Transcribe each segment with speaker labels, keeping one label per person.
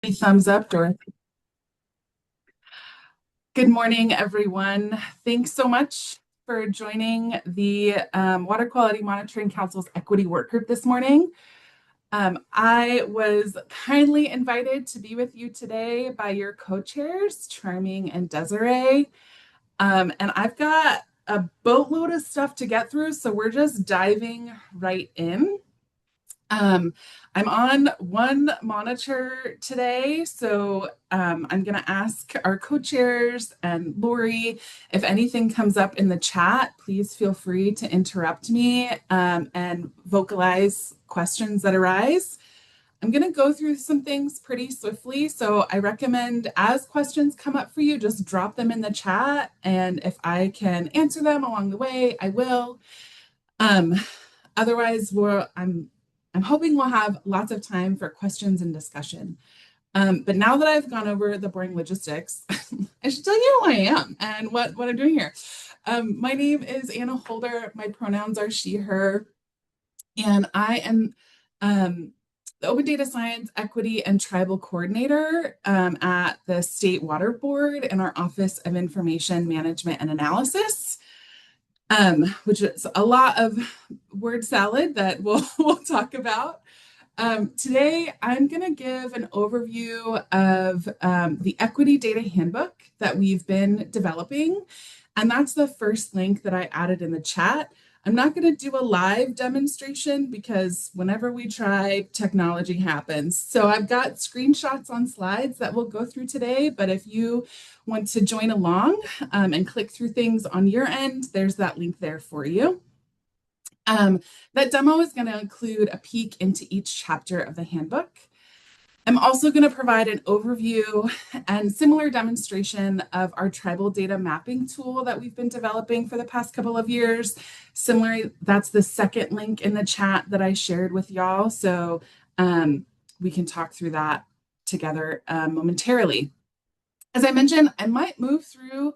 Speaker 1: Any thumbs up, Dorothy? Good morning, everyone. Thanks so much for joining the Water Quality Monitoring Council's Equity Workgroup this morning. I was kindly invited to be with you today by your co-chairs, Charming and Desiree. And I've got a boatload of stuff to get through, so we're just diving right in. I'm on one monitor today, so I'm going to ask our co-chairs and Lori if anything comes up in the chat. Please feel free to interrupt me and vocalize questions that arise. I'm going to go through some things pretty swiftly, so I recommend as questions come up for you, just drop them in the chat, and if I can answer them along the way, I will. Otherwise, I'm hoping we'll have lots of time for questions and discussion. But now that I've gone over the boring logistics, I should tell you who I am and what I'm doing here. My name is Anna Holder. My pronouns are she, her, and I am the Open Data Science, Equity, and Tribal Coordinator at the State Water Board in our Office of Information Management and Analysis. Which is a lot of word salad that we'll talk about. Today, I'm going to give an overview of the Equity Data Handbook that we've been developing. And that's the first link that I added in the chat. I'm not going to do a live demonstration because whenever we try, technology happens. So I've got screenshots on slides that we'll go through today, but if you want to join along and click through things on your end, there's that link there for you. That demo is going to include a peek into each chapter of the handbook. I'm also going to provide an overview and similar demonstration of our tribal data mapping tool that we've been developing for the past couple of years. Similarly, that's the second link in the chat that I shared with y'all. So we can talk through that together momentarily. As I mentioned, I might move through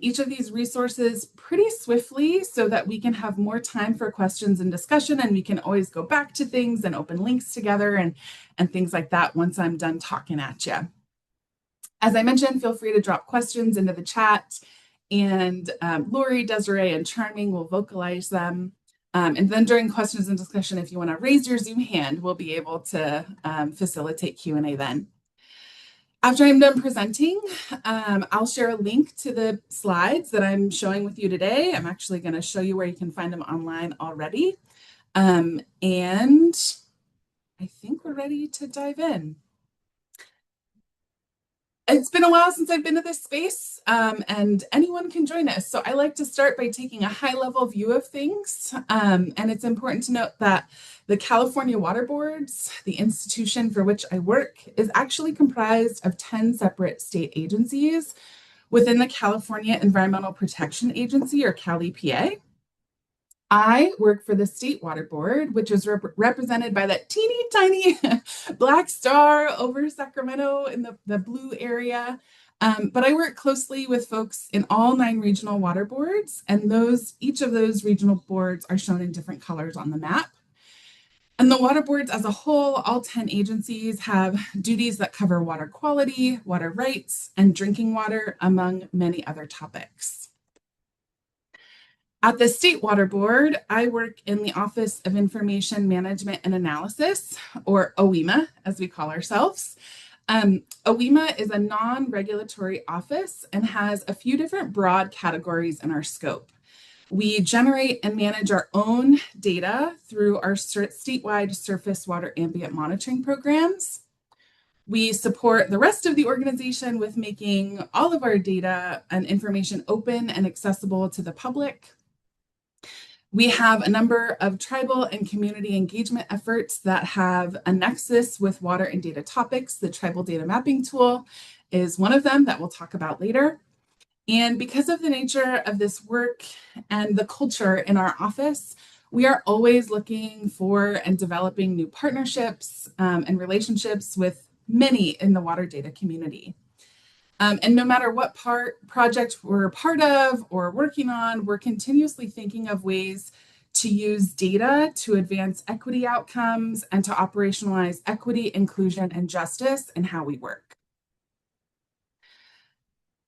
Speaker 1: each of these resources pretty swiftly so that we can have more time for questions and discussion, and we can always go back to things and open links together and things like that once I'm done talking at you. As I mentioned, feel free to drop questions into the chat, and Lori, Desiree, and Charming will vocalize them. And then during questions and discussion, if you want to raise your Zoom hand, we'll be able to facilitate Q&A then. After I'm done presenting, I'll share a link to the slides that I'm showing with you today. I'm actually going to show you where you can find them online already. And I think we're ready to dive in. It's been a while since I've been to this space, and anyone can join us. So I like to start by taking a high-level view of things. And it's important to note that the California Water Boards, the institution for which I work, is actually comprised of 10 separate state agencies within the California Environmental Protection Agency, or Cal EPA. I work for the State Water Board, which is represented by that teeny tiny black star over Sacramento in the blue area. But I work closely with folks in all 9 regional water boards, and each of those regional boards are shown in different colors on the map. And the water boards as a whole, all 10 agencies have duties that cover water quality, water rights, and drinking water, among many other topics. At the State Water Board, I work in the Office of Information Management and Analysis, or OIMA, as we call ourselves. OIMA is a non-regulatory office and has a few different broad categories in our scope. We generate and manage our own data through our statewide surface water ambient monitoring programs. We support the rest of the organization with making all of our data and information open and accessible to the public. We have a number of tribal and community engagement efforts that have a nexus with water and data topics. The tribal data mapping tool is one of them that we'll talk about later. And because of the nature of this work and the culture in our office, we are always looking for and developing new partnerships and relationships with many in the water data community. And no matter what project we're a part of or working on, we're continuously thinking of ways to use data to advance equity outcomes, and to operationalize equity, inclusion, and justice in how we work.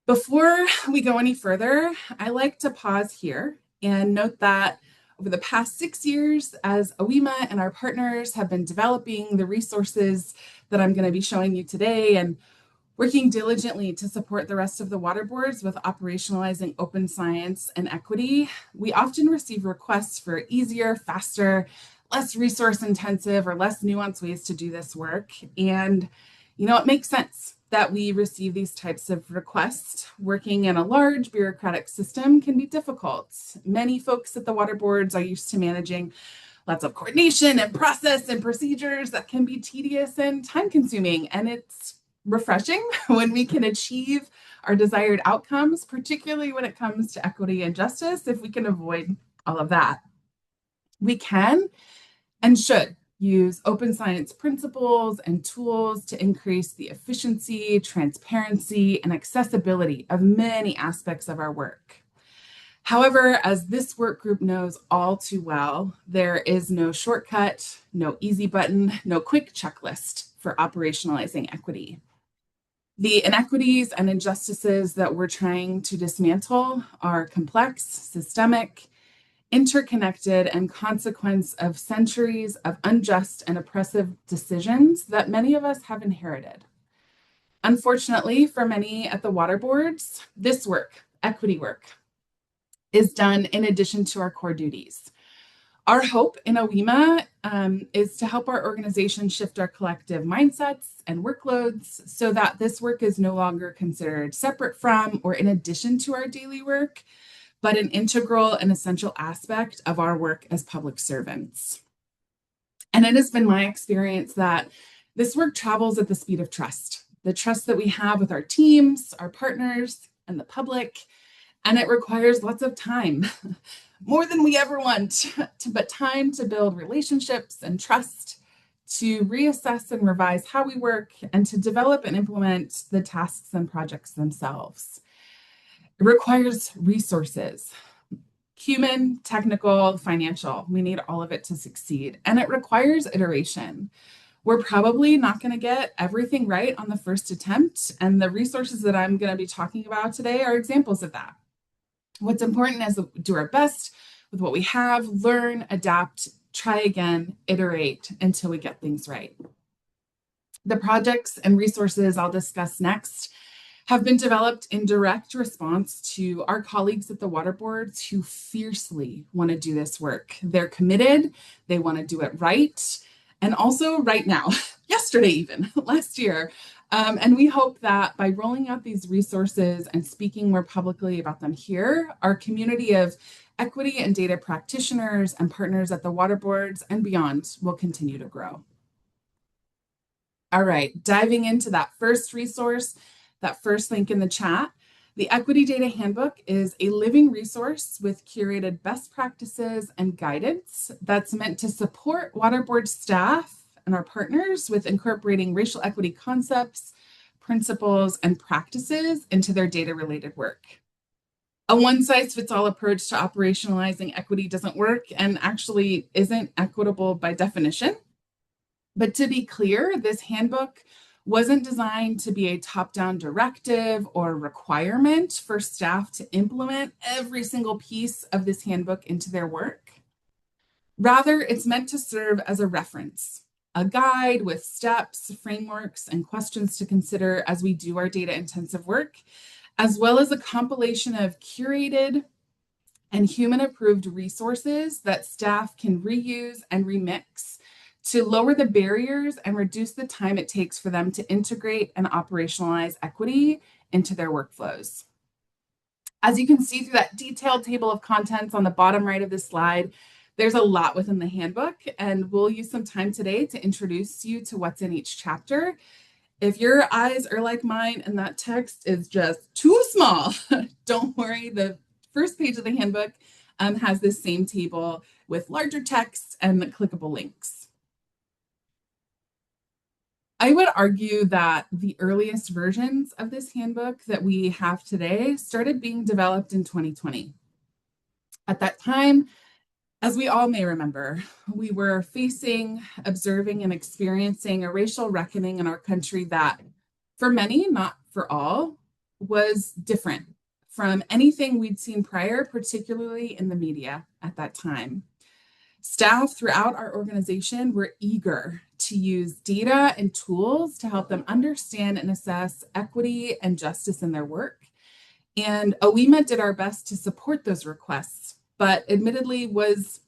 Speaker 1: Before we go any further, I like to pause here and note that over the past 6 years, as OEMA and our partners have been developing the resources that I'm going to be showing you today and working diligently to support the rest of the water boards with operationalizing open science and equity, we often receive requests for easier, faster, less resource intensive, or less nuanced ways to do this work. And, it makes sense that we receive these types of requests. Working in a large bureaucratic system can be difficult. Many folks at the water boards are used to managing lots of coordination and process and procedures that can be tedious and time consuming. And it's refreshing when we can achieve our desired outcomes, particularly when it comes to equity and justice. If we can avoid all of that, we can and should use open science principles and tools to increase the efficiency, transparency, and accessibility of many aspects of our work. However, as this work group knows all too well, there is no shortcut, no easy button, no quick checklist for operationalizing equity. The inequities and injustices that we're trying to dismantle are complex, systemic, interconnected, and consequence of centuries of unjust and oppressive decisions that many of us have inherited. Unfortunately, for many at the water boards, this work, equity work, is done in addition to our core duties. Our hope in OEMA is to help our organization shift our collective mindsets and workloads so that this work is no longer considered separate from or in addition to our daily work, but an integral and essential aspect of our work as public servants. And it has been my experience that this work travels at the speed of trust, the trust that we have with our teams, our partners, and the public. And it requires lots of time, more than we ever want, but time to build relationships and trust, to reassess and revise how we work, and to develop and implement the tasks and projects themselves. It requires resources, human, technical, financial. We need all of it to succeed. And it requires iteration. We're probably not going to get everything right on the first attempt. And the resources that I'm going to be talking about today are examples of that. What's important is to do our best with what we have, learn, adapt, try again, iterate until we get things right. The projects and resources I'll discuss next have been developed in direct response to our colleagues at the water boards who fiercely want to do this work. They're committed, they want to do it right, and also right now, yesterday even, last year. And we hope that by rolling out these resources and speaking more publicly about them here, our community of equity and data practitioners and partners at the water boards and beyond will continue to grow. All right, diving into that first resource, that first link in the chat, the Equity Data Handbook is a living resource with curated best practices and guidance that's meant to support water board staff and our partners with incorporating racial equity concepts, principles, and practices into their data-related work. A one-size-fits-all approach to operationalizing equity doesn't work and actually isn't equitable by definition. But to be clear, this handbook wasn't designed to be a top-down directive or requirement for staff to implement every single piece of this handbook into their work. Rather, it's meant to serve as a reference, a guide with steps, frameworks, and questions to consider as we do our data-intensive work, as well as a compilation of curated and human-approved resources that staff can reuse and remix to lower the barriers and reduce the time it takes for them to integrate and operationalize equity into their workflows. As you can see through that detailed table of contents on the bottom right of this slide, there's a lot within the handbook, and we'll use some time today to introduce you to what's in each chapter. If your eyes are like mine and that text is just too small, don't worry. The first page of the handbook has this same table with larger text and clickable links. I would argue that the earliest versions of this handbook that we have today started being developed in 2020. At that time, As we all may remember, we were facing, observing, and experiencing a racial reckoning in our country that, for many, not for all, was different from anything we'd seen prior, particularly in the media at that time. Staff throughout our organization were eager to use data and tools to help them understand and assess equity and justice in their work. And OEMA did our best to support those requests, but admittedly was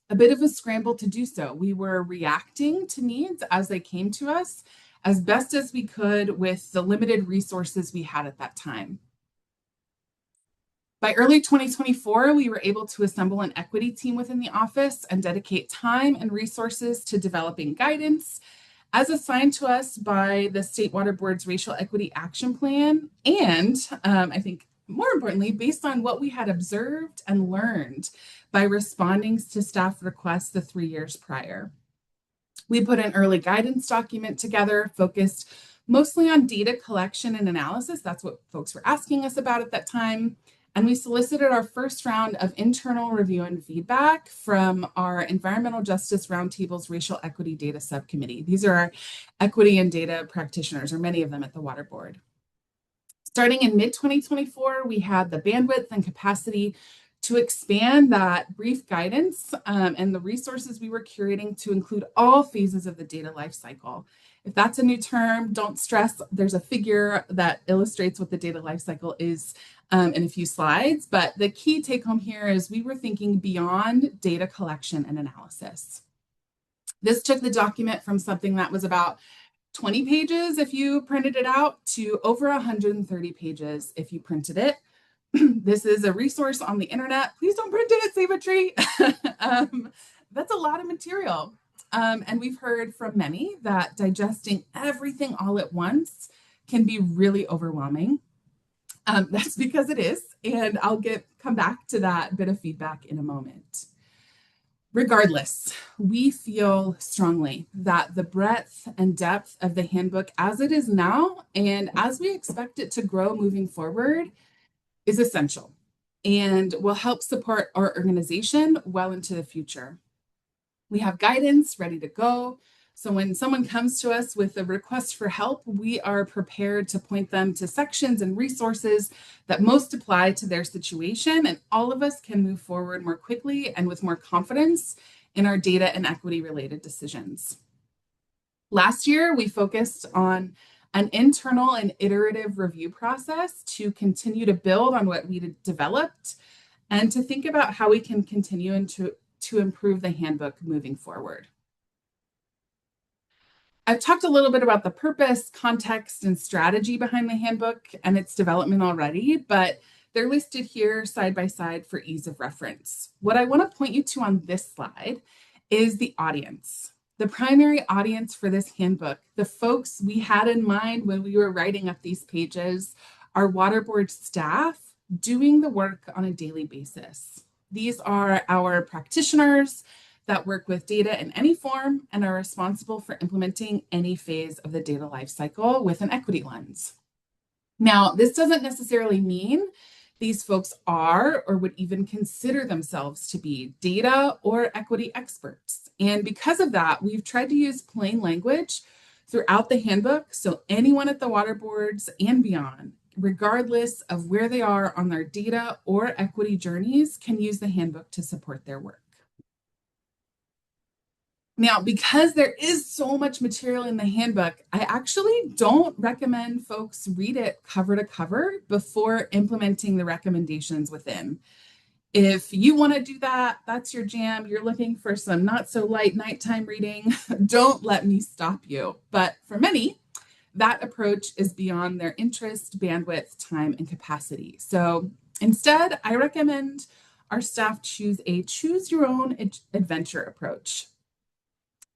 Speaker 1: a bit of a scramble to do so. We were reacting to needs as they came to us as best as we could with the limited resources we had at that time. By early 2024, we were able to assemble an equity team within the office and dedicate time and resources to developing guidance as assigned to us by the State Water Board's Racial Equity Action Plan, and I think more importantly, based on what we had observed and learned by responding to staff requests the 3 years prior. We put an early guidance document together, focused mostly on data collection and analysis. That's what folks were asking us about at that time. And we solicited our first round of internal review and feedback from our Environmental Justice Roundtable's Racial Equity Data Subcommittee. These are our equity and data practitioners, or many of them at the Water Board. Starting in mid-2024, we had the bandwidth and capacity to expand that brief guidance and the resources we were curating to include all phases of the data lifecycle. If that's a new term, don't stress. There's a figure that illustrates what the data lifecycle is in a few slides, but the key take home here is we were thinking beyond data collection and analysis. This took the document from something that was about 20 pages if you printed it out to over 130 pages if you printed it. This is a resource on the internet. Please don't print it, save a tree. That's a lot of material. And we've heard from many that digesting everything all at once can be really overwhelming. That's because it is, and I'll come back to that bit of feedback in a moment. Regardless, we feel strongly that the breadth and depth of the handbook as it is now, and as we expect it to grow moving forward, is essential and will help support our organization well into the future. We have guidance ready to go. So when someone comes to us with a request for help, we are prepared to point them to sections and resources that most apply to their situation, and all of us can move forward more quickly and with more confidence in our data and equity related decisions. Last year, we focused on an internal and iterative review process to continue to build on what we developed and to think about how we can continue to improve the handbook moving forward. I've talked a little bit about the purpose, context, and strategy behind the handbook and its development already, but they're listed here side by side for ease of reference. What I want to point you to on this slide is the audience. The primary audience for this handbook, the folks we had in mind when we were writing up these pages, are Water Board staff doing the work on a daily basis. These are our practitioners that work with data in any form and are responsible for implementing any phase of the data lifecycle with an equity lens. Now, this doesn't necessarily mean these folks are or would even consider themselves to be data or equity experts. And because of that, we've tried to use plain language throughout the handbook so anyone at the water boards and beyond, regardless of where they are on their data or equity journeys, can use the handbook to support their work. Now, because there is so much material in the handbook, I actually don't recommend folks read it cover to cover before implementing the recommendations within. If you want to do that, that's your jam. You're looking for some not so light nighttime reading. Don't let me stop you. But for many, that approach is beyond their interest, bandwidth, time, and capacity. So instead, I recommend our staff choose a choose your own adventure approach.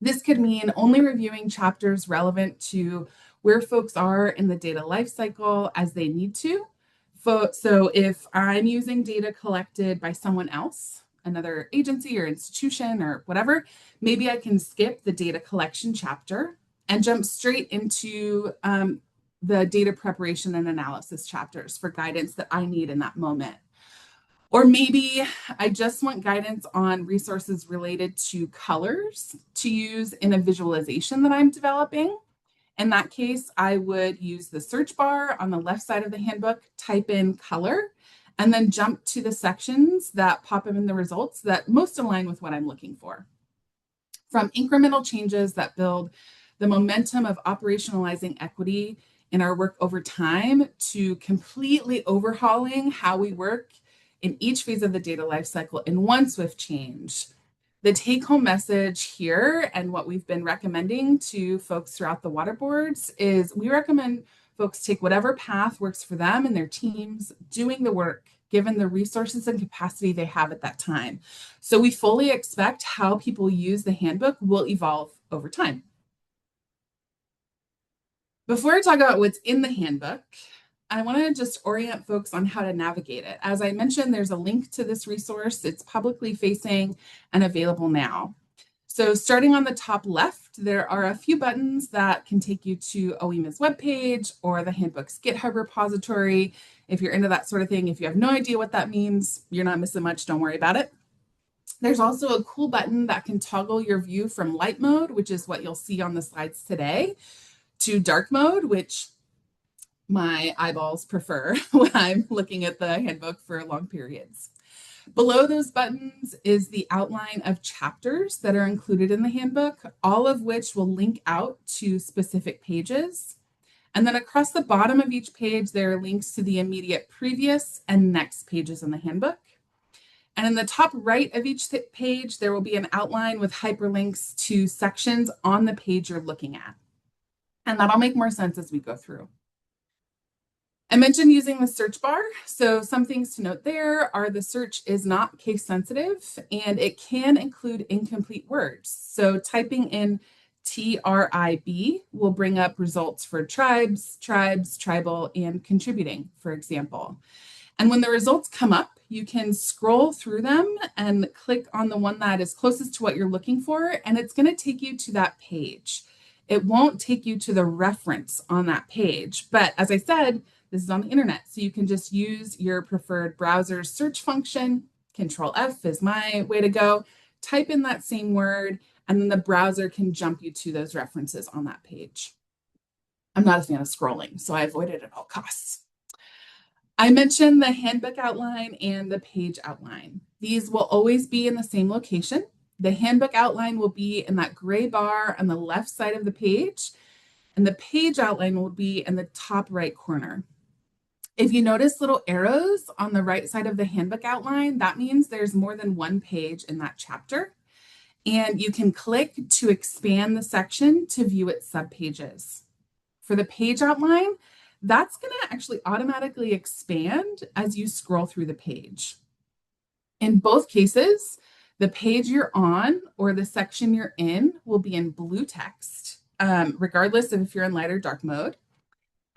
Speaker 1: This could mean only reviewing chapters relevant to where folks are in the data lifecycle as they need to. So if I'm using data collected by someone else, another agency or institution or whatever, maybe I can skip the data collection chapter and jump straight into the data preparation and analysis chapters for guidance that I need in that moment. Or maybe I just want guidance on resources related to colors to use in a visualization that I'm developing. In that case, I would use the search bar on the left side of the handbook, type in color, and then jump to the sections that pop up in the results that most align with what I'm looking for. From incremental changes that build the momentum of operationalizing equity in our work over time to completely overhauling how we work in each phase of the data lifecycle in one swift change. The take-home message here and what we've been recommending to folks throughout the water boards is we recommend folks take whatever path works for them and their teams doing the work given the resources and capacity they have at that time. So we fully expect how people use the handbook will evolve over time. Before I talk about what's in the handbook, I want to just orient folks on how to navigate it. As I mentioned, there's a link to this resource. It's publicly facing and available now. So starting on the top left, there are a few buttons that can take you to OEMA's webpage or the handbook's GitHub repository. If you're into that sort of thing, if you have no idea what that means, you're not missing much, don't worry about it. There's also a cool button that can toggle your view from light mode, which is what you'll see on the slides today, to dark mode, which my eyeballs prefer when I'm looking at the handbook for long periods. Below those buttons is the outline of chapters that are included in the handbook, all of which will link out to specific pages. And then across the bottom of each page, there are links to the immediate previous and next pages in the handbook. And in the top right of each page, there will be an outline with hyperlinks to sections on the page you're looking at. And that'll make more sense as we go through. I mentioned using the search bar. So some things to note there are the search is not case sensitive and it can include incomplete words. So typing in TRIB will bring up results for tribes, tribal, and contributing, for example. And when the results come up, you can scroll through them and click on the one that is closest to what you're looking for, and it's going to take you to that page. It won't take you to the reference on that page. But as I said, this is on the internet, so you can just use your preferred browser search function. Control F is my way to go. Type in that same word, and then the browser can jump you to those references on that page. I'm not a fan of scrolling, so I avoid it at all costs. I mentioned the handbook outline and the page outline. These will always be in the same location. The handbook outline will be in that gray bar on the left side of the page, and the page outline will be in the top right corner. If you notice little arrows on the right side of the handbook outline, that means there's more than one page in that chapter. And you can click to expand the section to view its subpages. For the page outline, that's going to actually automatically expand as you scroll through the page. In both cases, the page you're on or the section you're in will be in blue text, regardless of if you're in light or dark mode.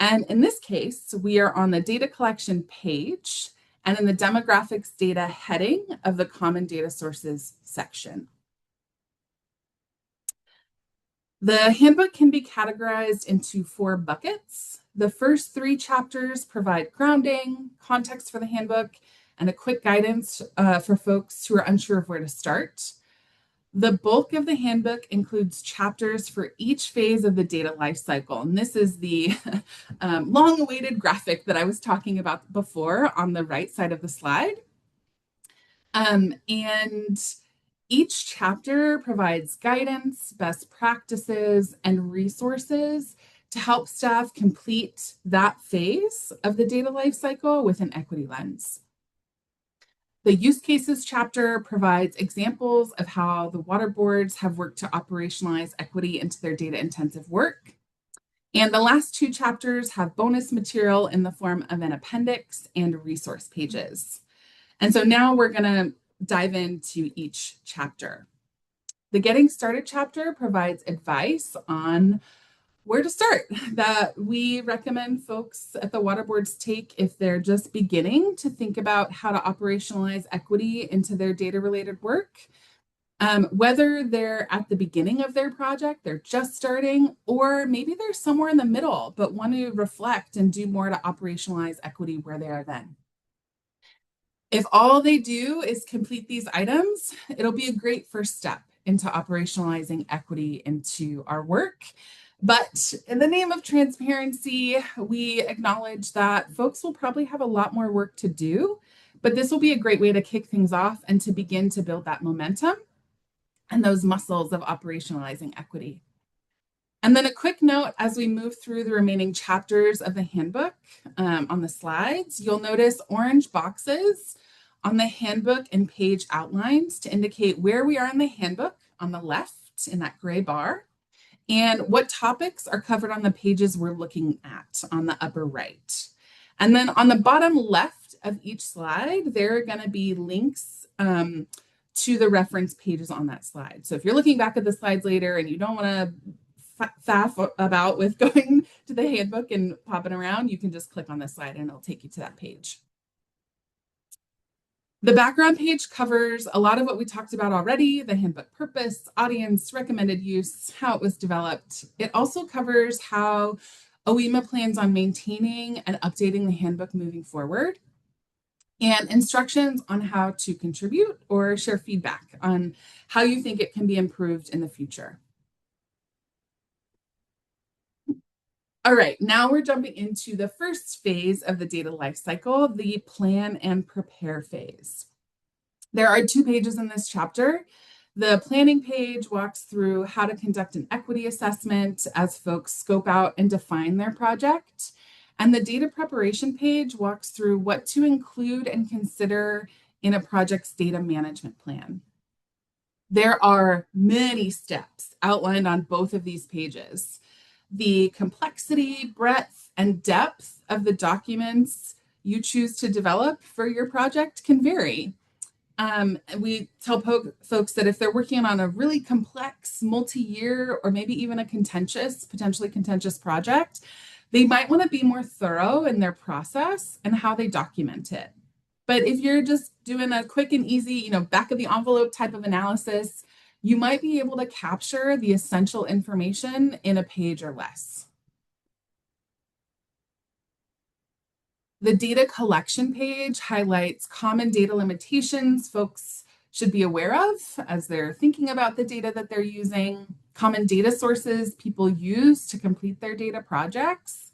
Speaker 1: And in this case, we are on the data collection page and in the demographics data heading of the common data sources section. The handbook can be categorized into 4 buckets. The first 3 chapters provide grounding, context for the handbook, and a quick guidance for folks who are unsure of where to start. The bulk of the handbook includes chapters for each phase of the data lifecycle. And this is the long-awaited graphic that I was talking about before on the right side of the slide. And each chapter provides guidance, best practices, and resources to help staff complete that phase of the data lifecycle with an equity lens. The use cases chapter provides examples of how the water boards have worked to operationalize equity into their data intensive work. And the last 2 chapters have bonus material in the form of an appendix and resource pages. And so now we're going to dive into each chapter. The Getting Started chapter provides advice on where to start that we recommend folks at the water boards take if they're just beginning to think about how to operationalize equity into their data related work. Whether they're at the beginning of their project, they're just starting, or maybe they're somewhere in the middle, but want to reflect and do more to operationalize equity where they are then. If all they do is complete these items, it'll be a great first step into operationalizing equity into our work. But in the name of transparency, we acknowledge that folks will probably have a lot more work to do, but this will be a great way to kick things off and to begin to build that momentum and those muscles of operationalizing equity. And then a quick note as we move through the remaining chapters of the handbook on the slides, you'll notice orange boxes on the handbook and page outlines to indicate where we are in the handbook on the left in that gray bar and what topics are covered on the pages we're looking at on the upper right. And then on the bottom left of each slide, there are going to be links to the reference pages on that slide. So if you're looking back at the slides later and you don't want to faff about with going to the handbook and popping around, you can just click on this slide and it'll take you to that page. The background page covers a lot of what we talked about already, the handbook purpose, audience, recommended use, how it was developed. It also covers how OEMA plans on maintaining and updating the handbook moving forward, and instructions on how to contribute or share feedback on how you think it can be improved in the future. All right, now we're jumping into the first phase of the data lifecycle, the plan and prepare phase. There are 2 pages in this chapter. The planning page walks through how to conduct an equity assessment as folks scope out and define their project. And the data preparation page walks through what to include and consider in a project's data management plan. There are many steps outlined on both of these pages. The complexity, breadth, and depth of the documents you choose to develop for your project can vary. We tell folks that if they're working on a really complex, multi-year, or maybe even a potentially contentious project, they might want to be more thorough in their process and how they document it. But if you're just doing a quick and easy, back of the envelope type of analysis, you might be able to capture the essential information in a page or less. The data collection page highlights common data limitations folks should be aware of as they're thinking about the data that they're using, common data sources people use to complete their data projects,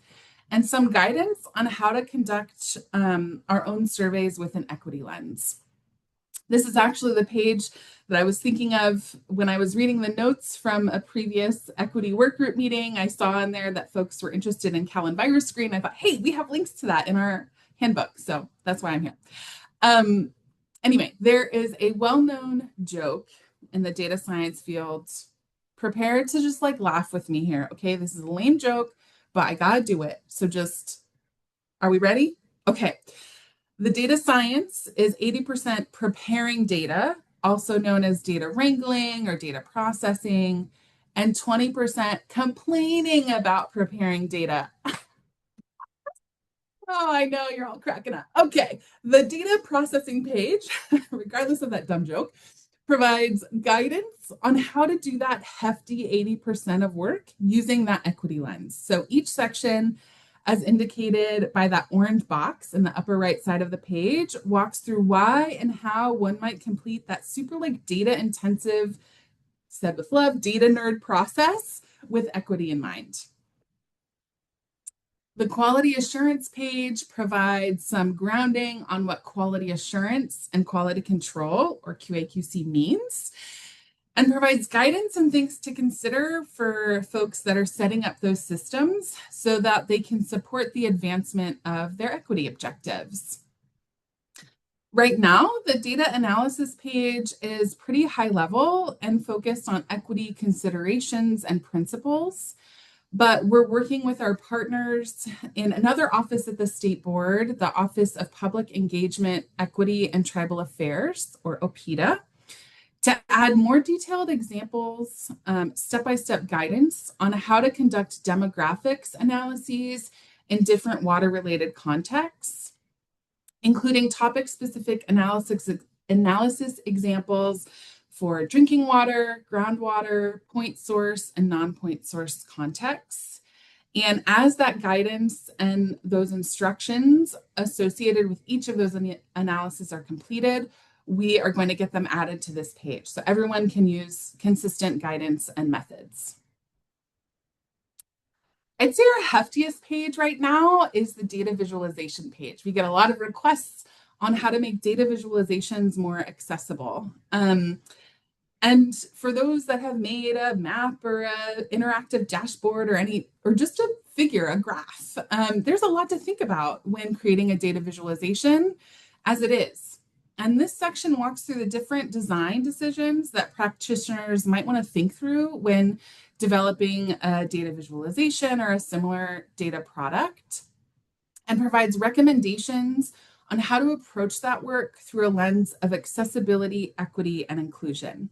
Speaker 1: and some guidance on how to conduct our own surveys with an equity lens. This is actually the page that I was thinking of when I was reading the notes from a previous equity workgroup meeting. I saw in there that folks were interested in Cal and virus screen. I thought, hey, we have links to that in our handbook. So that's why I'm here. Anyway, there is a well-known joke in the data science field. Prepare to just laugh with me here. Okay, this is a lame joke, but I gotta do it. So are we ready? Okay. The data science is 80% preparing data, also known as data wrangling or data processing, and 20% complaining about preparing data. Oh, I know, you're all cracking up. Okay, the data processing page, regardless of that dumb joke, provides guidance on how to do that hefty 80% of work using that equity lens. So each section, as indicated by that orange box in the upper right side of the page, walks through why and how one might complete that super data intensive, said with love, data nerd process with equity in mind. The quality assurance page provides some grounding on what quality assurance and quality control, or QA/QC, means, and provides guidance and things to consider for folks that are setting up those systems so that they can support the advancement of their equity objectives. Right now, the data analysis page is pretty high level and focused on equity considerations and principles. But we're working with our partners in another office at the State Board, the Office of Public Engagement, Equity, and Tribal Affairs, or OPEDA, to add more detailed examples, step-by-step guidance on how to conduct demographics analyses in different water-related contexts, including topic-specific analysis examples for drinking water, groundwater, point source, and non-point source contexts. And as that guidance and those instructions associated with each of those analyses are completed, we are going to get them added to this page so everyone can use consistent guidance and methods. I'd say our heftiest page right now is the data visualization page. We get a lot of requests on how to make data visualizations more accessible. And for those that have made a map or an interactive dashboard or just a figure, a graph, there's a lot to think about when creating a data visualization as it is. And this section walks through the different design decisions that practitioners might want to think through when developing a data visualization or a similar data product, and provides recommendations on how to approach that work through a lens of accessibility, equity, and inclusion.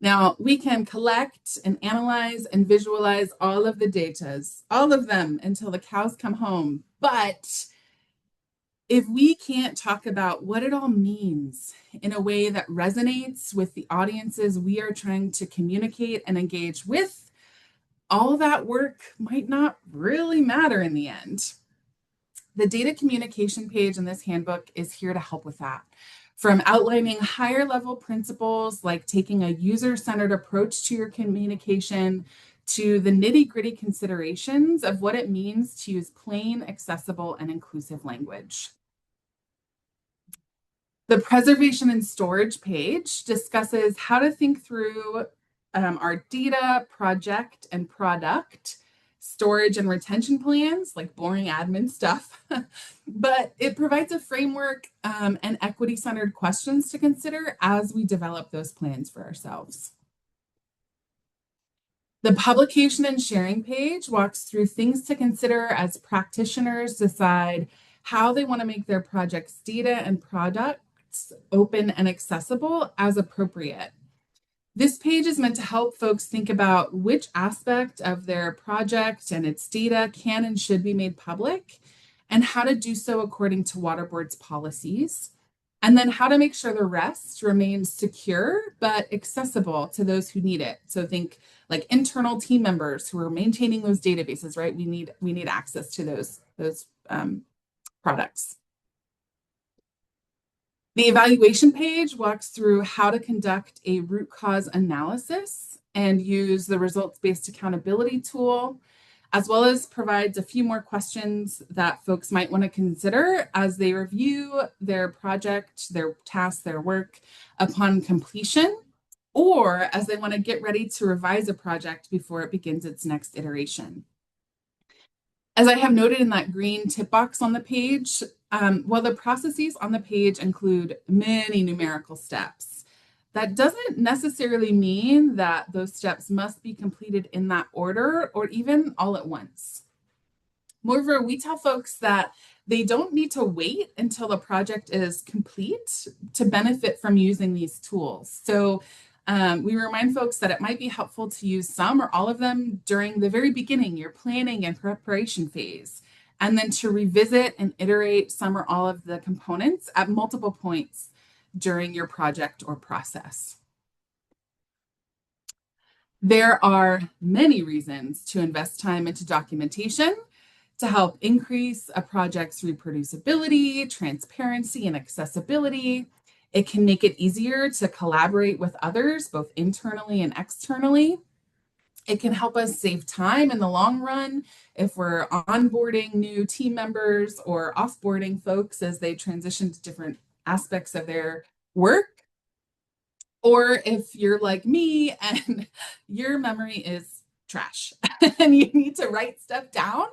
Speaker 1: Now, we can collect and analyze and visualize all of the datas, all of them until the cows come home. But if we can't talk about what it all means in a way that resonates with the audiences we are trying to communicate and engage with, all that work might not really matter in the end. The data communication page in this handbook is here to help with that. From outlining higher level principles like taking a user-centered approach to your communication to the nitty-gritty considerations of what it means to use plain, accessible, and inclusive language. The preservation and storage page discusses how to think through our data, project, and product storage and retention plans, like boring admin stuff, but it provides a framework and equity-centered questions to consider as we develop those plans for ourselves. The publication and sharing page walks through things to consider as practitioners decide how they want to make their project's data and products open and accessible as appropriate. This page is meant to help folks think about which aspect of their project and its data can and should be made public, and how to do so according to Water Board's policies, and then how to make sure the rest remains secure but accessible to those who need it. So think like internal team members who are maintaining those databases, right? We need access to those products. The evaluation page walks through how to conduct a root cause analysis and use the results-based accountability tool, as well as provides a few more questions that folks might want to consider as they review their project, their task, their work upon completion, or as they want to get ready to revise a project before it begins its next iteration. As I have noted in that green tip box on the page, while the processes on the page include many numerical steps, that doesn't necessarily mean that those steps must be completed in that order or even all at once. Moreover, we tell folks that they don't need to wait until the project is complete to benefit from using these tools. So we remind folks that it might be helpful to use some or all of them during the very beginning, your planning and preparation phase, and then to revisit and iterate some or all of the components at multiple points during your project or process. There are many reasons to invest time into documentation to help increase a project's reproducibility, transparency, and accessibility. It can make it easier to collaborate with others, both internally and externally. It can help us save time in the long run if we're onboarding new team members or offboarding folks as they transition to different aspects of their work. Or if you're like me and your memory is trash and you need to write stuff down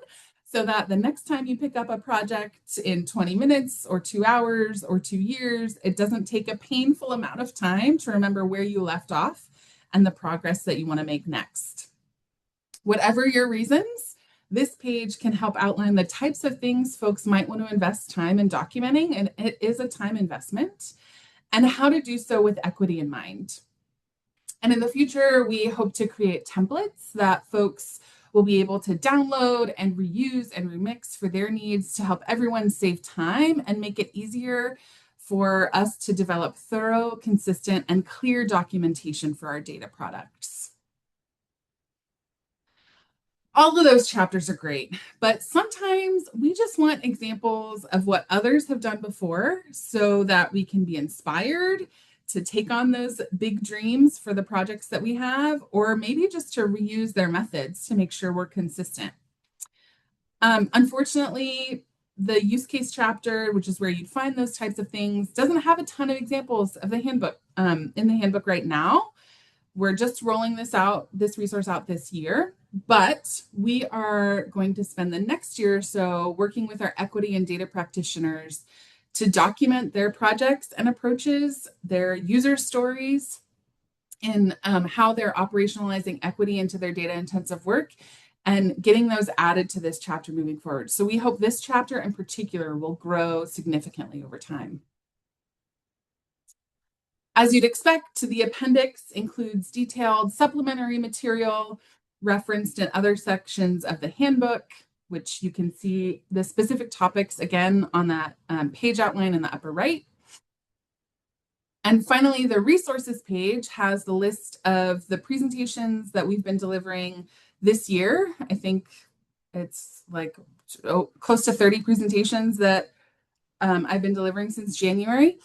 Speaker 1: so that the next time you pick up a project in 20 minutes or 2 hours or 2 years, it doesn't take a painful amount of time to remember where you left off and the progress that you want to make next. Whatever your reasons, this page can help outline the types of things folks might want to invest time in documenting, and it is a time investment, and how to do so with equity in mind. And in the future, we hope to create templates that folks will be able to download and reuse and remix for their needs to help everyone save time and make it easier for us to develop thorough, consistent, and clear documentation for our data products. All of those chapters are great, but sometimes we just want examples of what others have done before so that we can be inspired to take on those big dreams for the projects that we have, or maybe just to reuse their methods to make sure we're consistent. Unfortunately, the use case chapter, which is where you'd find those types of things, doesn't have a ton of examples of the handbook in the handbook right now. We're just rolling this resource out this year, but we are going to spend the next year or so working with our equity and data practitioners to document their projects and approaches, their user stories, and how they're operationalizing equity into their data intensive work and getting those added to this chapter moving forward. So we hope this chapter in particular will grow significantly over time. As you'd expect, the appendix includes detailed supplementary material referenced in other sections of the handbook, which you can see the specific topics again on that page outline in the upper right. And finally, the resources page has the list of the presentations that we've been delivering this year. I think it's like close to 30 presentations that I've been delivering since January.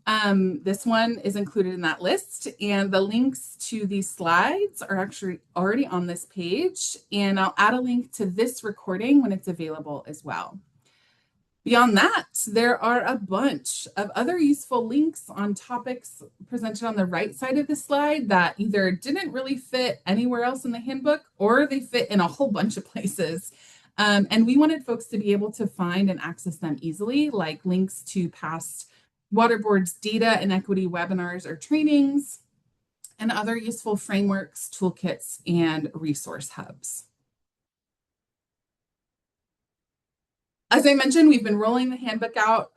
Speaker 1: This one is included in that list, and the links to these slides are actually already on this page, and I'll add a link to this recording when it's available as well. Beyond that, there are a bunch of other useful links on topics presented on the right side of the slide that either didn't really fit anywhere else in the handbook or they fit in a whole bunch of places. And we wanted folks to be able to find and access them easily, like links to past Water Board's data and equity webinars or trainings, and other useful frameworks, toolkits, and resource hubs. As I mentioned, we've been rolling the handbook out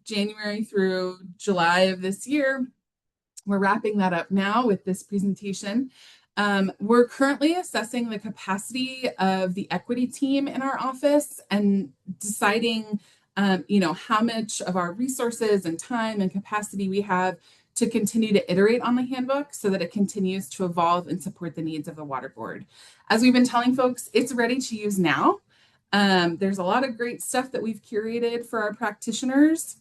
Speaker 1: January through July of this year. We're wrapping that up now with this presentation. We're currently assessing the capacity of the equity team in our office and deciding, how much of our resources and time and capacity we have to continue to iterate on the handbook so that it continues to evolve and support the needs of the Water Board. As we've been telling folks, it's ready to use now. There's a lot of great stuff that we've curated for our practitioners,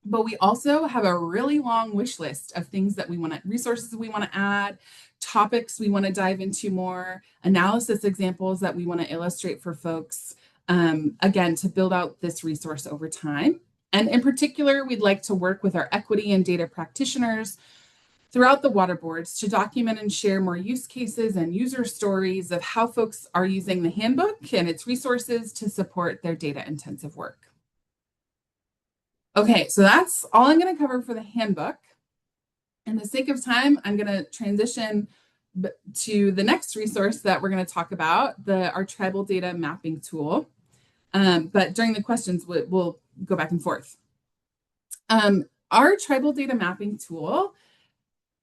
Speaker 1: but we also have a really long wish list of things that we want to, resources we want to add, topics we want to dive into more, analysis examples that we want to illustrate for folks, again, to build out this resource over time. And in particular, we'd like to work with our equity and data practitioners throughout the water boards to document and share more use cases and user stories of how folks are using the handbook and its resources to support their data intensive work. Okay, so that's all I'm going to cover for the handbook. In the sake of time, I'm going to transition to the next resource that we're going to talk about, our tribal data mapping tool. But during the questions, we'll go back and forth. Our tribal data mapping tool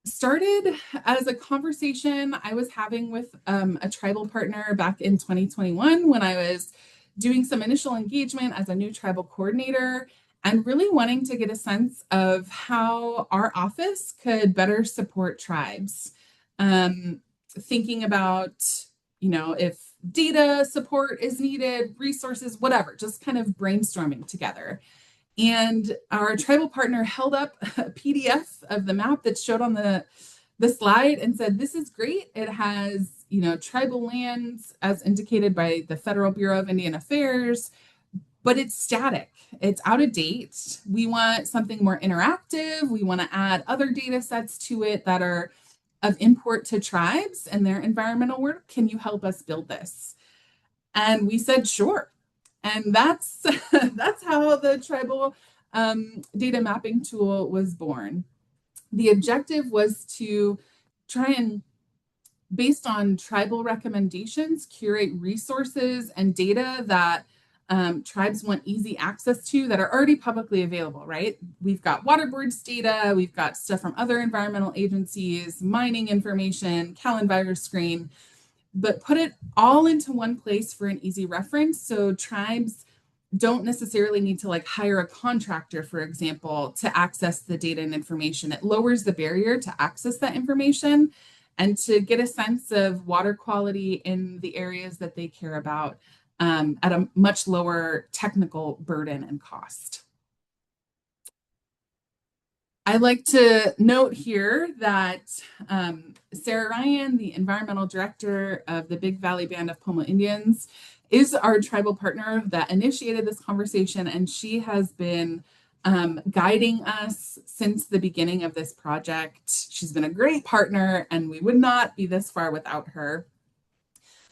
Speaker 1: started as a conversation I was having with a tribal partner back in 2021 when I was doing some initial engagement as a new tribal coordinator and really wanting to get a sense of how our office could better support tribes. Thinking about, if data support is needed, resources, whatever, just kind of brainstorming together. And our tribal partner held up a PDF of the map that showed on the slide and said, this is great. It has, tribal lands as indicated by the Federal Bureau of Indian Affairs, but it's static. It's out of date. We want something more interactive. We want to add other data sets to it that are of import to tribes and their environmental work. Can you help us build this? And we said, sure. And that's how the tribal data mapping tool was born. The objective was to try and, based on tribal recommendations, curate resources and data that tribes want easy access to that are already publicly available, right? We've got water boards data, we've got stuff from other environmental agencies, mining information, CalEnviroScreen, but put it all into one place for an easy reference. So tribes don't necessarily need to hire a contractor, for example, to access the data and information. It lowers the barrier to access that information. and to get a sense of water quality in the areas that they care about at a much lower technical burden and cost. I'd like to note here that Sarah Ryan, the environmental director of the Big Valley Band of Pomo Indians, is our tribal partner that initiated this conversation, and she has been guiding us since the beginning of this project. She's been a great partner, and we would not be this far without her.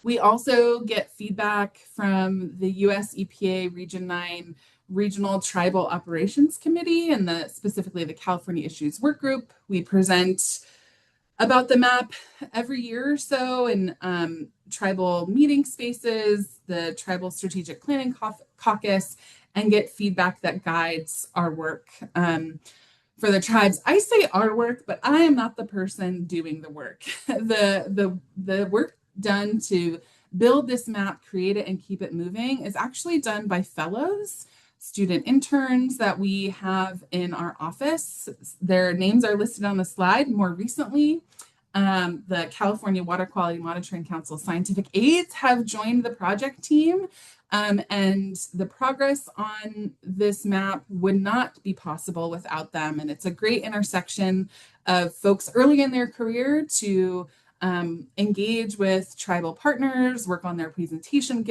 Speaker 1: We also get feedback from the US EPA Region 9 Regional Tribal Operations Committee and specifically the California Issues Workgroup. We present about the map every year or so in tribal meeting spaces, the Tribal Strategic Planning Caucus, and get feedback that guides our work for the tribes. I say our work, but I am not the person doing the work. The work done to build this map, create it, and keep it moving is actually done by fellows, student interns that we have in our office. Their names are listed on the slide. More recently, the California Water Quality Monitoring Council scientific aides have joined the project team. And the progress on this map would not be possible without them. And it's a great intersection of folks early in their career to engage with tribal partners, work on their presentation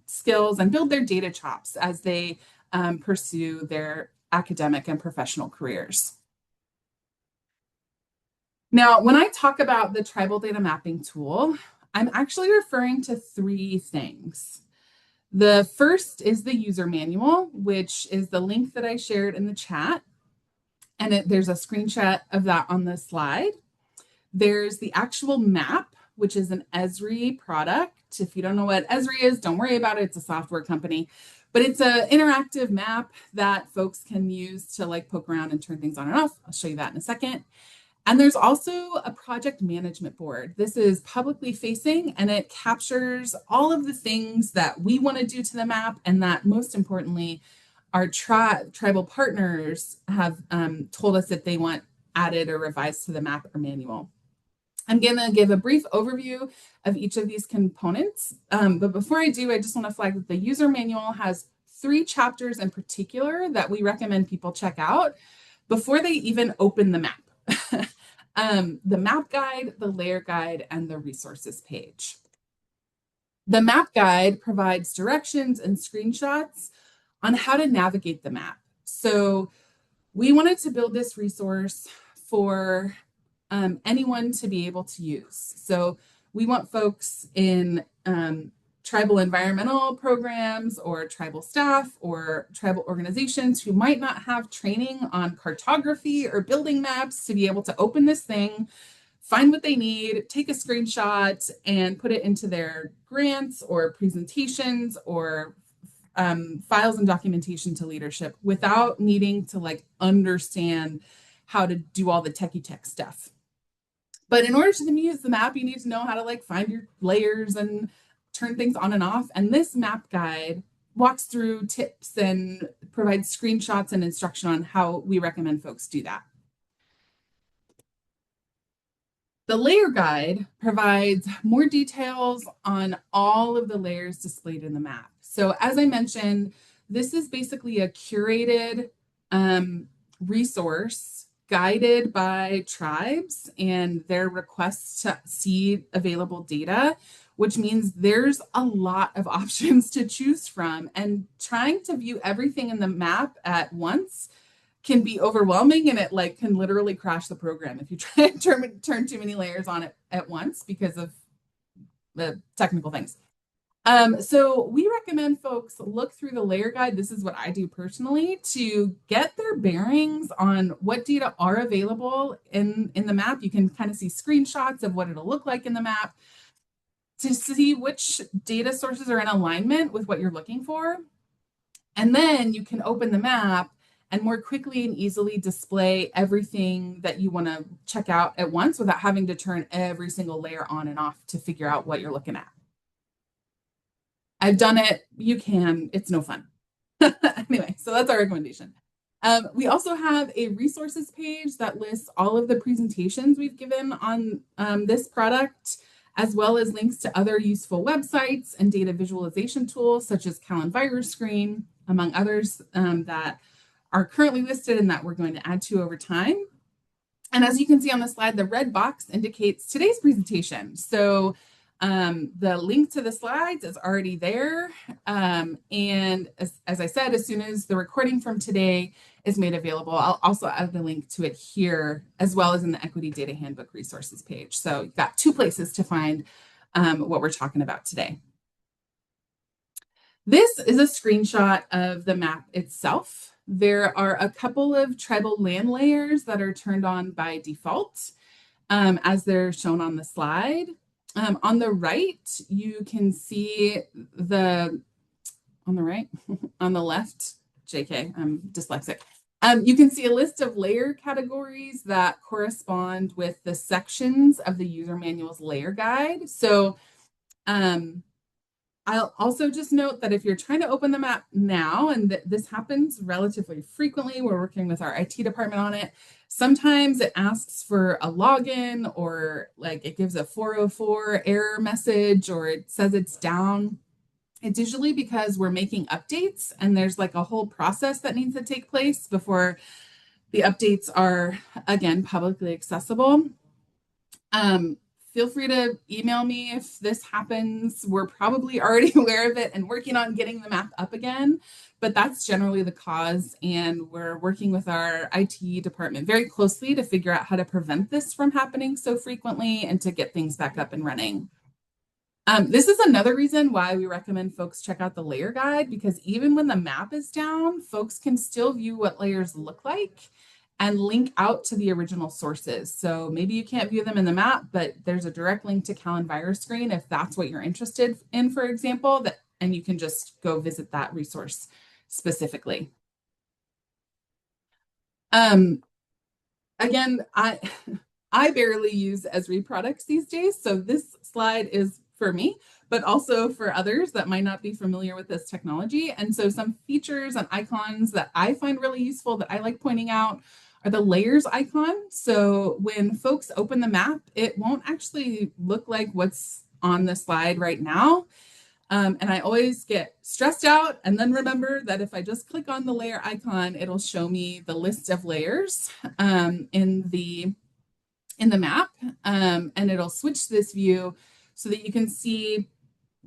Speaker 1: skills, and build their data chops as they pursue their academic and professional careers. Now, when I talk about the tribal data mapping tool, I'm actually referring to three things. The first is the user manual, which is the link that I shared in the chat. And there's a screenshot of that on the slide. There's the actual map, which is an Esri product. If you don't know what Esri is, don't worry about it. It's a software company. But it's an interactive map that folks can use to like poke around and turn things on and off. I'll show you that in a second. And there's also a project management board. This is publicly facing, and it captures all of the things that we want to do to the map, and that most importantly, our tribal partners have told us that they want added or revised to the map or manual. I'm going to give a brief overview of each of these components. But before I do, I just want to flag that the user manual has 3 chapters in particular that we recommend people check out before they even open the map. The map guide, the layer guide, and the resources page. The map guide provides directions and screenshots on how to navigate the map. So we wanted to build this resource for anyone to be able to use. So we want folks in tribal environmental programs or tribal staff or tribal organizations who might not have training on cartography or building maps to be able to open this thing, find what they need, take a screenshot, and put it into their grants or presentations or files and documentation to leadership without needing to like understand how to do all the techie tech stuff. But in order to use the map, you need to know how to like find your layers and turn things on and off. And this map guide walks through tips and provides screenshots and instruction on how we recommend folks do that. The layer guide provides more details on all of the layers displayed in the map. So as I mentioned, this is basically a curated resource guided by tribes and their requests to see available data, which means there's a lot of options to choose from. And trying to view everything in the map at once can be overwhelming, and it like can literally crash the program if you try and turn too many layers on it at once because of the technical things. So we recommend folks look through the layer guide. This is what I do personally to get their bearings on what data are available in the map. You can kind of see screenshots of what it'll look like in the map to see which data sources are in alignment with what you're looking for. And then you can open the map and more quickly and easily display everything that you want to check out at once without having to turn every single layer on and off to figure out what you're looking at. I've done it. You can. It's no fun. Anyway, so that's our recommendation. We also have a resources page that lists all of the presentations we've given on this product, as well as links to other useful websites and data visualization tools such as CalEnviroScreen, among others that are currently listed and that we're going to add to over time. And as you can see on the slide, the red box indicates today's presentation. So the link to the slides is already there. And as I said, as soon as the recording from today is made available, I'll also add the link to it here, as well as in the Equity Data Handbook resources page. So you've got two places to find what we're talking about today. This is a screenshot of the map itself. There are a couple of tribal land layers that are turned on by default, as they're shown on the slide. On the right, you can see on the left, JK, I'm dyslexic. You can see a list of layer categories that correspond with the sections of the user manual's layer guide. So I'll also just note that if you're trying to open the map now, and this happens relatively frequently, we're working with our IT department on it. Sometimes it asks for a login, or like it gives a 404 error message, or it says it's down. It's usually because we're making updates and there's like a whole process that needs to take place before the updates are, again, publicly accessible. Feel free to email me if this happens. We're probably already aware of it and working on getting the map up again, but that's generally the cause. And we're working with our IT department very closely to figure out how to prevent this from happening so frequently and to get things back up and running. This is another reason why we recommend folks check out the layer guide, because even when the map is down, folks can still view what layers look like and link out to the original sources. So maybe you can't view them in the map, but there's a direct link to CalEnviroScreen if that's what you're interested in, for example, and you can just go visit that resource specifically. Again, I barely use Esri products these days, so this slide is for me, but also for others that might not be familiar with this technology. And so some features and icons that I find really useful that I like pointing out are the layers icon. So when folks open the map, it won't actually look like what's on the slide right now. And I always get stressed out and then remember that if I just click on the layer icon, it'll show me the list of layers in the map, and it'll switch this view so that you can see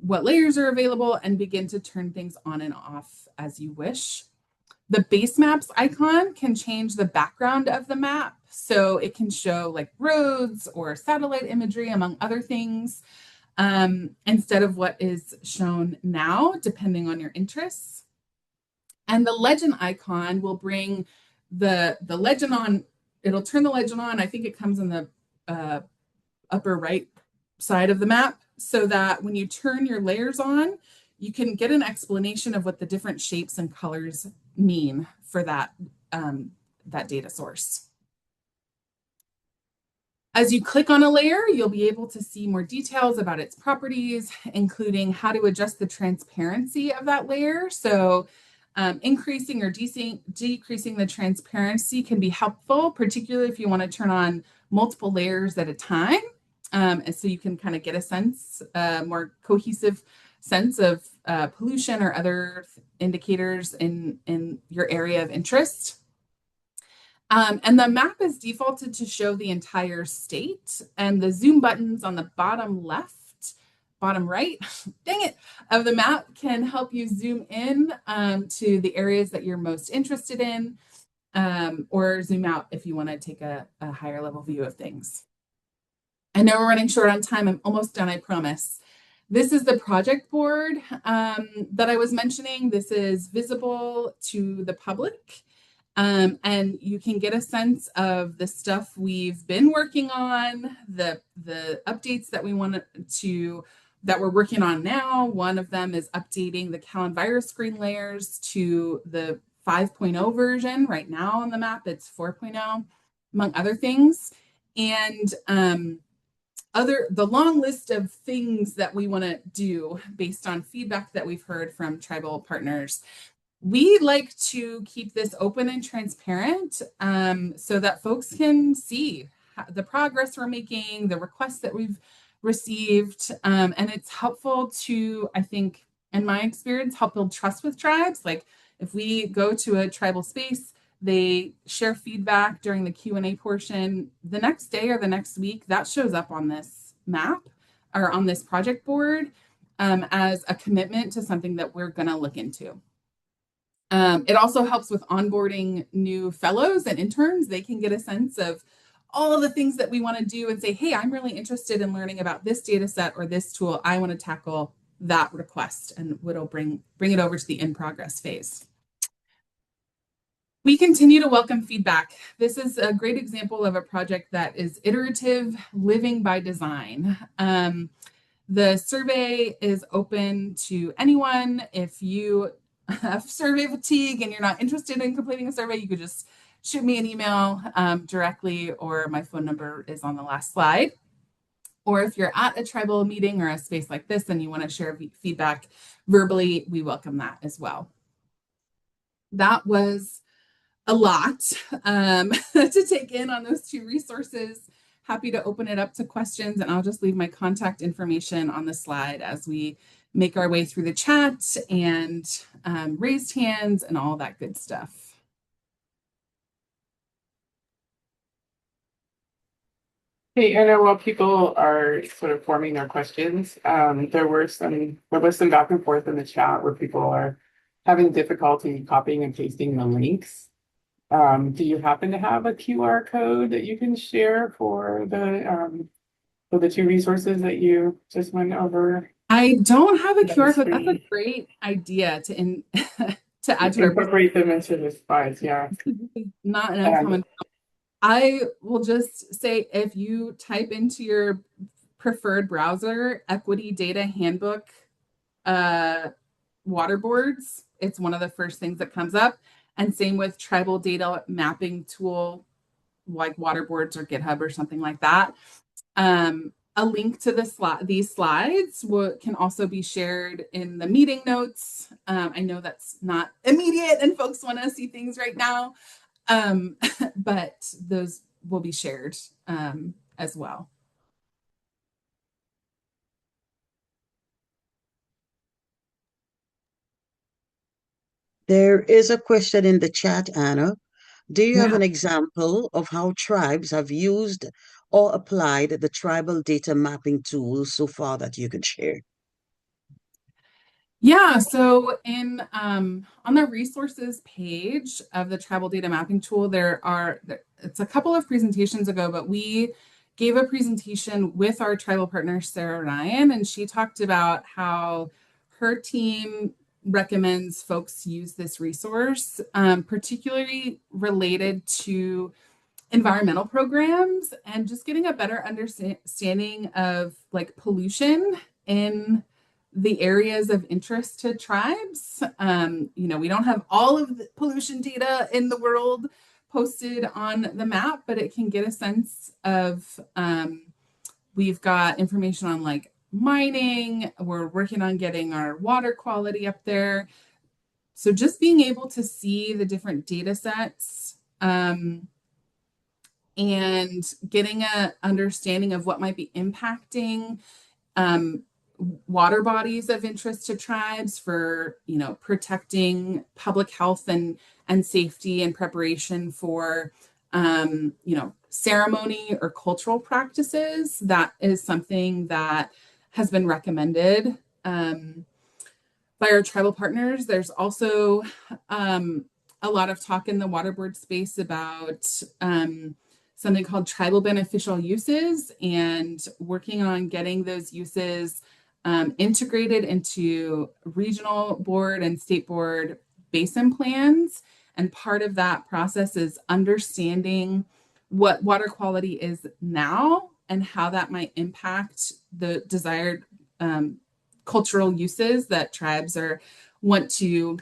Speaker 1: what layers are available and begin to turn things on and off as you wish. The base maps icon can change the background of the map, so it can show like roads or satellite imagery, among other things, instead of what is shown now, depending on your interests. And the legend icon will bring the legend on. It'll turn the legend on. I think it comes in the upper right side of the map, so that when you turn your layers on, you can get an explanation of what the different shapes and colors mean for that data source. As you click on a layer, you'll be able to see more details about its properties, including how to adjust the transparency of that layer. So increasing or decreasing the transparency can be helpful, particularly if you want to turn on multiple layers at a time. And so you can kind of get a sense, more cohesive sense of pollution or other indicators in your area of interest. And the map is defaulted to show the entire state, and the zoom buttons on the bottom right, dang it, of the map can help you zoom in to the areas that you're most interested in, or zoom out if you want to take a higher level view of things. I know we're running short on time. I'm almost done, I promise. This is the project board that I was mentioning. This is visible to the public. And you can get a sense of the stuff we've been working on, the updates that we want that we're working on now. One of them is updating the CalEnviroScreen layers to the 5.0 version. Right now on the map, it's 4.0, among other things. And the long list of things that we want to do based on feedback that we've heard from tribal partners. we like to keep this open and transparent so that folks can see the progress we're making, the requests that we've received. And it's helpful to, I think, in my experience, help build trust with tribes. Like if we go to a tribal space, they share feedback during the Q&A portion. The next day or the next week, that shows up on this map or on this project board as a commitment to something that we're going to look into. It also helps with onboarding new fellows and interns. They can get a sense of all of the things that we want to do and say, hey, I'm really interested in learning about this data set or this tool. I want to tackle that request, and it'll bring it over to the in progress phase. We continue to welcome feedback. This is a great example of a project that is iterative, living by design. The survey is open to anyone. If you have survey fatigue and you're not interested in completing a survey, you could just shoot me an email directly, or my phone number is on the last slide. Or if you're at a tribal meeting or a space like this and you want to share feedback verbally, we welcome that as well. That was a lot to take in on those two resources. Happy to open it up to questions, and I'll just leave my contact information on the slide as we make our way through the chat and raised hands and all that good stuff.
Speaker 2: Hey, Anna, while people are sort of forming their questions, there was some back and forth in the chat where people are having difficulty copying and pasting the links. Do you happen to have a QR code that you can share for the two resources that you just went over?
Speaker 1: I don't have a QR code. That's a great idea to to add to our
Speaker 2: incorporate them into the slides. Yeah,
Speaker 1: not an uncommon. I will just say, if you type into your preferred browser, Equity Data Handbook water boards, it's one of the first things that comes up. And same with tribal data mapping tool, like water boards or GitHub or something like that. A link to these slides can also be shared in the meeting notes. I know that's not immediate and folks want to see things right now, but those will be shared as well.
Speaker 3: There is a question in the chat, Anna. Do you have an example of how tribes have used or applied the tribal data mapping tools so far that you could share?
Speaker 1: Yeah, so in on the resources page of the tribal data mapping tool, it's a couple of presentations ago, but we gave a presentation with our tribal partner, Sarah Ryan, and she talked about how her team recommends folks use this resource, particularly related to environmental programs and just getting a better understanding of like pollution in the areas of interest to tribes. We don't have all of the pollution data in the world posted on the map, but it can get a sense of, we've got information on like mining, we're working on getting our water quality up there. So just being able to see the different data sets and getting an understanding of what might be impacting water bodies of interest to tribes for, protecting public health and safety and preparation for, ceremony or cultural practices. That is something that has been recommended by our tribal partners. There's also a lot of talk in the water board space about something called tribal beneficial uses and working on getting those uses integrated into regional board and state board basin plans. And part of that process is understanding what water quality is now and how that might impact the desired cultural uses that tribes want to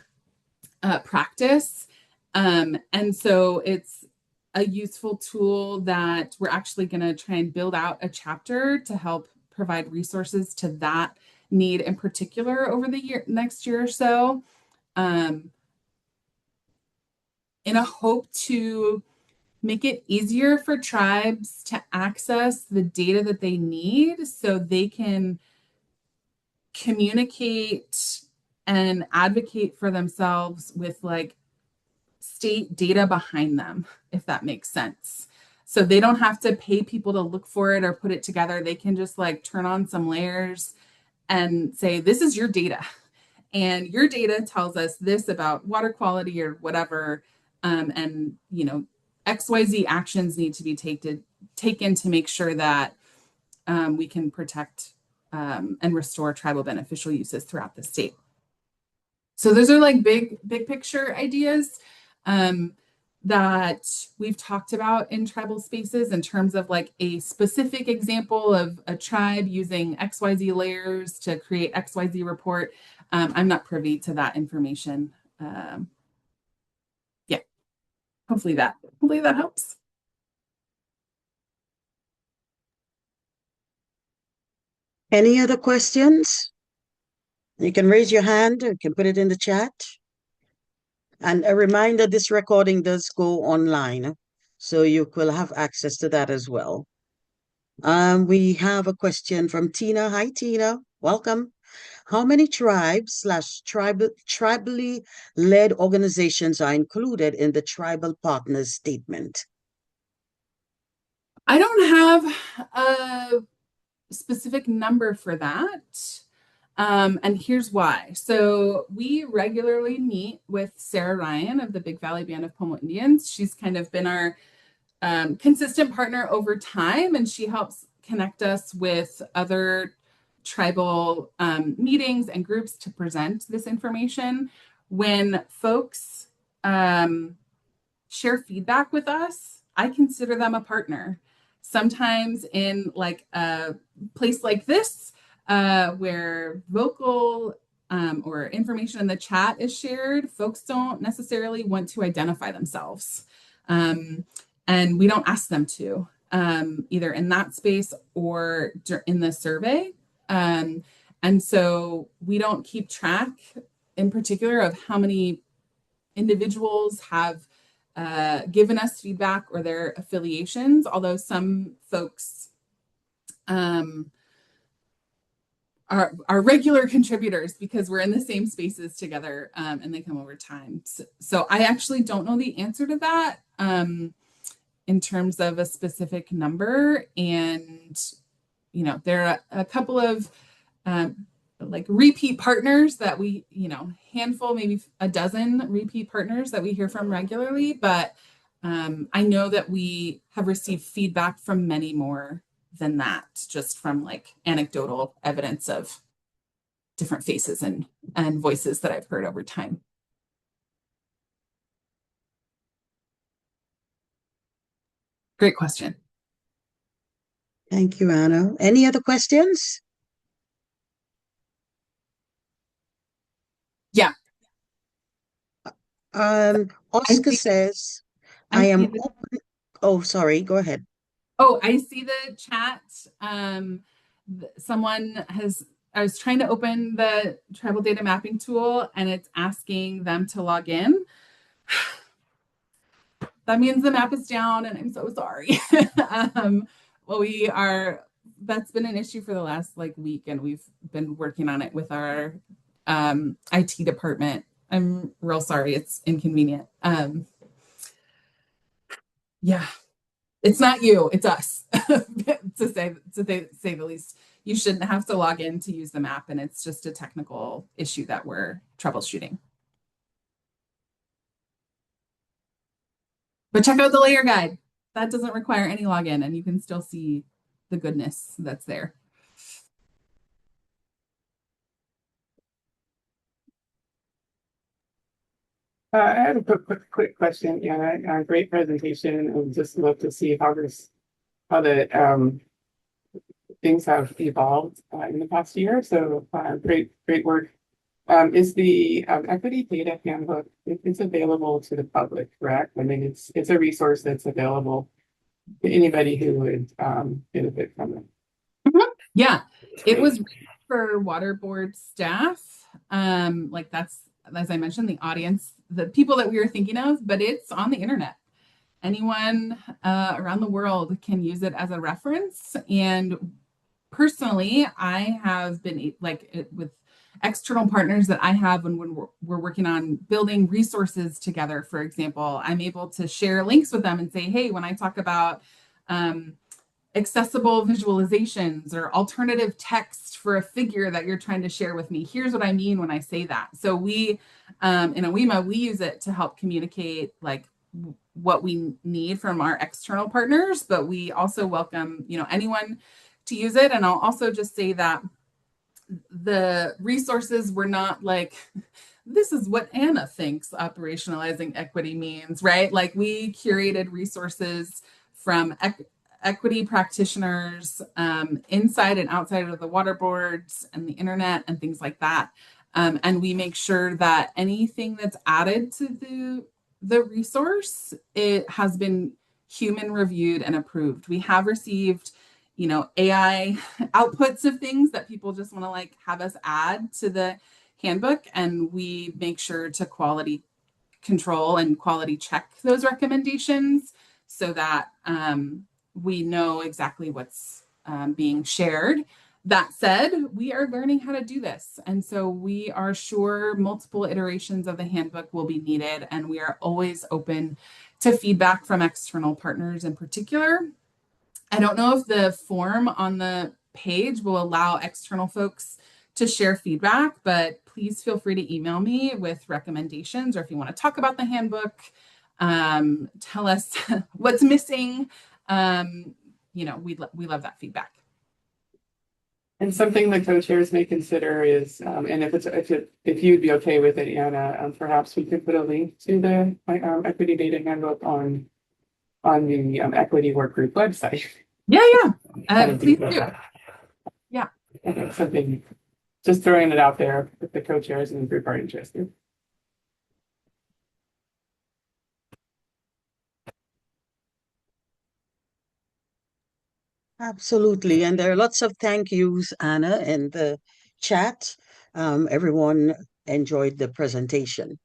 Speaker 1: practice. And so it's a useful tool that we're actually going to try and build out a chapter to help provide resources to that need in particular over the next year or so. in a hope to make it easier for tribes to access the data that they need so they can communicate and advocate for themselves with like state data behind them, if that makes sense. So they don't have to pay people to look for it or put it together. They can just like turn on some layers and say, this is your data. And your data tells us this about water quality or whatever. And, XYZ actions need to be taken to make sure that we can protect and restore tribal beneficial uses throughout the state. So those are like big picture ideas that we've talked about in tribal spaces in terms of like a specific example of a tribe using XYZ layers to create XYZ report. I'm not privy to that information. Yeah, hopefully that helps.
Speaker 3: Any other questions? You can raise your hand, or you can put it in the chat. And a reminder, this recording does go online, so you will have access to that as well. We have a question from Tina. Hi, Tina. Welcome. How many tribally led organizations are included in the tribal partners statement?
Speaker 1: I don't have a specific number for that. And here's why. So we regularly meet with Sarah Ryan of the Big Valley Band of Pomo Indians. She's kind of been our consistent partner over time, and she helps connect us with other tribal meetings and groups to present this information. When folks share feedback with us, I consider them a partner. Sometimes in like a place like this, where vocal or information in the chat is shared, folks don't necessarily want to identify themselves. And we don't ask them to, either in that space or in the survey. And so we don't keep track in particular of how many individuals have given us feedback or their affiliations, although some folks are regular contributors because we're in the same spaces together, and they come over time. So I actually don't know the answer to that in terms of a specific number. And, there are a couple of like repeat partners that we, handful, maybe a dozen repeat partners that we hear from regularly. But I know that we have received feedback from many more than that, just from like anecdotal evidence of different faces and voices that I've heard over time. Great question.
Speaker 3: Thank you, Anna. Any other questions?
Speaker 1: Yeah.
Speaker 3: Oscar says, I
Speaker 1: see
Speaker 3: am open. Oh, sorry, go ahead.
Speaker 1: Oh, I see the chat. Someone I was trying to open the tribal data mapping tool and it's asking them to log in. That means the map is down and I'm so sorry. That's been an issue for the last like week and we've been working on it with our IT department. I'm real sorry. It's inconvenient. Yeah. It's not you, it's us, to say the least. You shouldn't have to log in to use the map, and it's just a technical issue that we're troubleshooting. But check out the layer guide. That doesn't require any login, and you can still see the goodness that's there.
Speaker 2: I had a quick question. Yeah, a great presentation, and just love to see how the things have evolved in the past year. So great work. Is the Equity Data Handbook? It's available to the public, correct? I mean, it's a resource that's available to anybody who would benefit from it.
Speaker 1: Yeah, it was for water board staff. Like that's as I mentioned, the audience, the people that we were thinking of, but it's on the internet. Anyone around the world can use it as a reference. And personally, I have been like with external partners that I have when we're working on building resources together, for example, I'm able to share links with them and say, hey, when I talk about accessible visualizations or alternative text for a figure that you're trying to share with me, here's what I mean when I say that. So we in AWEMA, we use it to help communicate like what we need from our external partners, but we also welcome, anyone to use it. And I'll also just say that the resources were not like, this is what Anna thinks operationalizing equity means, right? Like we curated resources from equity practitioners inside and outside of the water boards and the internet and things like that. And we make sure that anything that's added to the resource, it has been human reviewed and approved. We have received, AI outputs of things that people just want to like have us add to the handbook, and we make sure to quality control and quality check those recommendations so that we know exactly what's being shared. That said, we are learning how to do this. And so we are sure multiple iterations of the handbook will be needed. And we are always open to feedback from external partners in particular. I don't know if the form on the page will allow external folks to share feedback, but please feel free to email me with recommendations, or if you want to talk about the handbook, tell us what's missing. We love that feedback.
Speaker 2: And something the co-chairs may consider is, and if you'd be okay with it, Anna, perhaps we could put a link to the Equity Data Handbook on the Equity Workgroup website.
Speaker 1: Yeah. Please do. Yeah.
Speaker 2: Something, just throwing it out there if the co-chairs and the group are interested.
Speaker 3: Absolutely. And there are lots of thank yous, Anna, in the chat. Everyone enjoyed the presentation.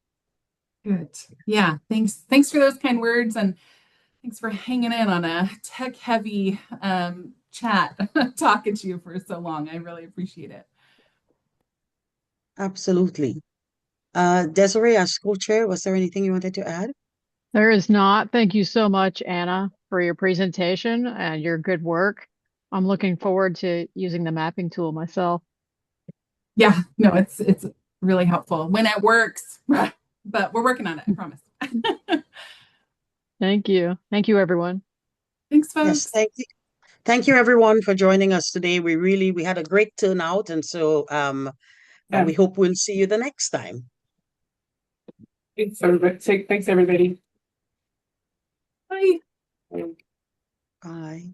Speaker 1: Good. Yeah. Thanks for those kind words, and thanks for hanging in on a tech heavy chat, talking to you for so long. I really appreciate it.
Speaker 3: Absolutely. Desiree, as co-chair, was there anything you wanted to add?
Speaker 4: There is not. Thank you so much, Anna, for your presentation and your good work. I'm looking forward to using the mapping tool myself.
Speaker 1: Yeah, no, it's really helpful when it works, but we're working on it, I promise.
Speaker 4: Thank you. Thank you, everyone.
Speaker 1: Thanks,
Speaker 3: Yes,
Speaker 1: folks.
Speaker 3: thank you. Thank you everyone for joining us today. We had a great turnout, and so we hope we'll see you the next time.
Speaker 2: Thanks everybody.
Speaker 1: Bye.
Speaker 2: Bye.
Speaker 3: Bye.